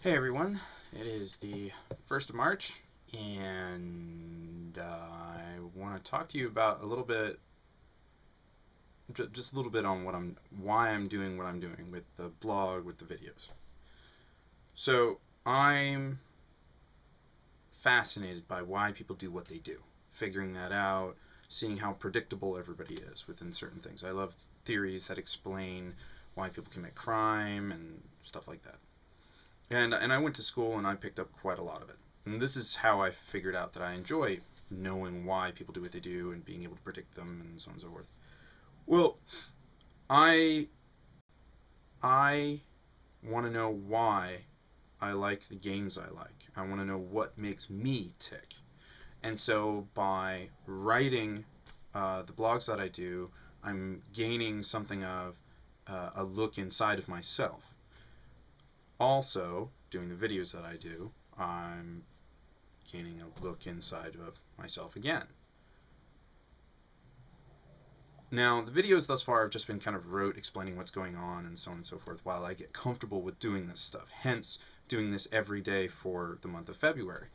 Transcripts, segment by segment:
Hey everyone, it is the 1st of March, and I want to talk to you about a little bit, just a little bit on why I'm doing what I'm doing with the blog, with the videos. So, I'm fascinated by why people do what they do, figuring that out, seeing how predictable everybody is within certain things. I love theories that explain why people commit crime and stuff like that. And I went to school and I picked up quite a lot of it. And this is how I figured out that I enjoy knowing why people do what they do and being able to predict them and so on and so forth. Well, I I want to know why I like the games I like. I want to know what makes me tick. And so by writing the blogs that I do, I'm gaining something of a look inside of myself. Also, doing the videos that I do, I'm gaining a look inside of myself again. Now, the videos thus far have just been kind of rote, explaining what's going on and so on and so forth, while I get comfortable with doing this stuff. Hence, doing this every day for the month of February.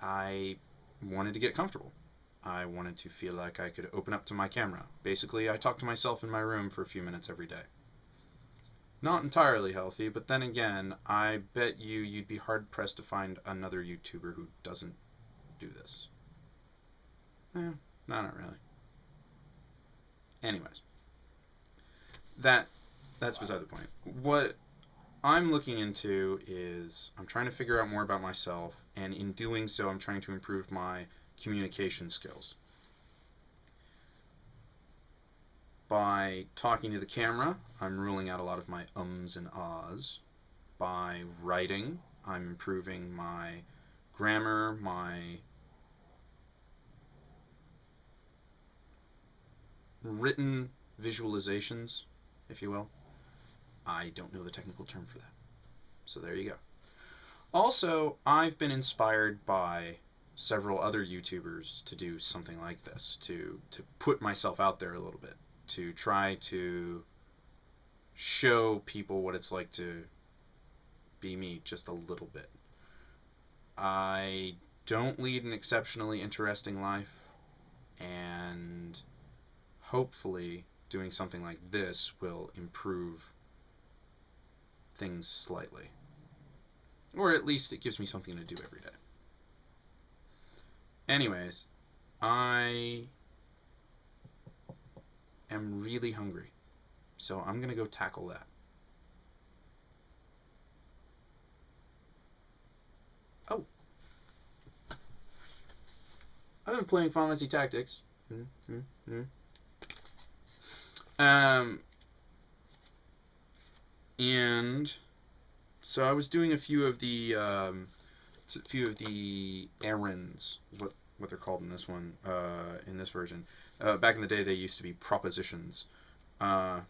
I wanted to get comfortable. I wanted to feel like I could open up to my camera. Basically, I talk to myself in my room for a few minutes every day. Not entirely healthy, but then again, I bet you'd be hard-pressed to find another YouTuber who doesn't do this. No, not really. Anyways, that's beside the point. What I'm looking into is I'm trying to figure out more about myself, and in doing so, I'm trying to improve my communication skills. By talking to the camera, I'm ruling out a lot of my ums and ahs. By writing, I'm improving my grammar, my written visualizations, if you will. I don't know the technical term for that. So there you go. Also, I've been inspired by several other YouTubers to do something like this, to put myself out there a little bit, to try to show people what it's like to be me just a little bit. I don't lead an exceptionally interesting life, and hopefully doing something like this will improve things slightly. Or at least it gives me something to do every day. Anyways, I am really hungry, so I'm gonna go tackle that. Oh, I've been playing Final Fantasy Tactics. Um, and so I was doing a few of the errands, what they're called in this one, in this version. Back in the day, they used to be propositions. Uh,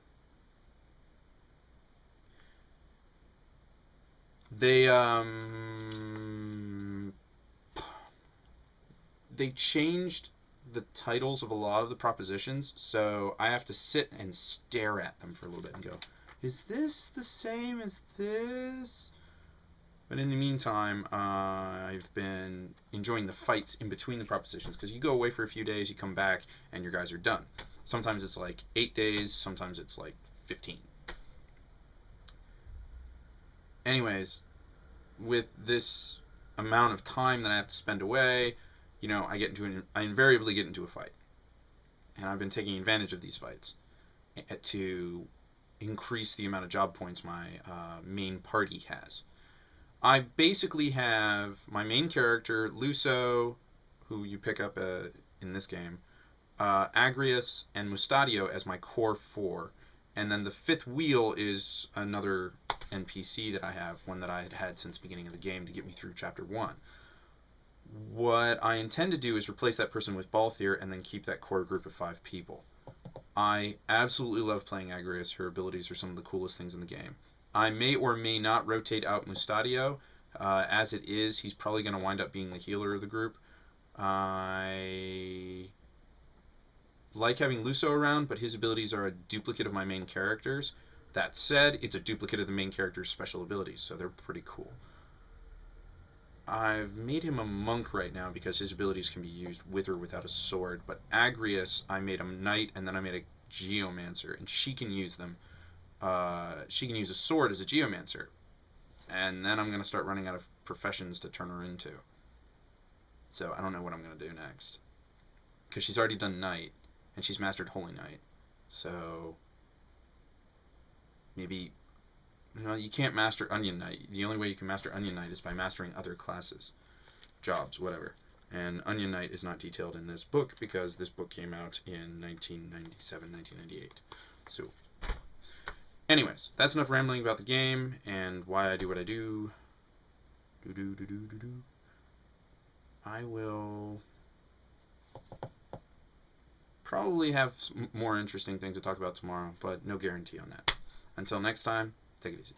they they changed the titles of a lot of the propositions, so I have to sit and stare at them for a little bit and go, is this the same as this? But in the meantime, I've been enjoying the fights in between the propositions, because you go away for a few days, you come back, and your guys are done. Sometimes it's like 8 days, sometimes it's like 15. Anyways, with this amount of time that I have to spend away, I invariably get into a fight. And I've been taking advantage of these fights to increase the amount of job points my main party has. I basically have my main character, Luso, who you pick up in this game, Agrias, and Mustadio as my core 4. And then the 5th wheel is another NPC that I have, one that I had since the beginning of the game to get me through Chapter 1. What I intend to do is replace that person with Balthier and then keep that core group of 5 people. I absolutely love playing Agrias. Her abilities are some of the coolest things in the game. I may or may not rotate out Mustadio. As it is, he's probably going to wind up being the healer of the group. I like having Luso around, but his abilities are a duplicate of my main character's. That said, it's a duplicate of the main character's special abilities, so they're pretty cool. I've made him a monk right now because his abilities can be used with or without a sword. But Agrius, I made him knight, and then I made a geomancer, and she can use them. She can use a sword as a geomancer, and then I'm gonna start running out of professions to turn her into. So I don't know what I'm gonna do next, because she's already done knight, and she's mastered holy knight. So maybe, you can't master onion knight. The only way you can master onion knight is by mastering other classes, jobs, whatever. And onion knight is not detailed in this book because this book came out in 1997, 1998. So anyways, that's enough rambling about the game and why I do what I do. I will probably have more interesting things to talk about tomorrow, but no guarantee on that. Until next time, take it easy.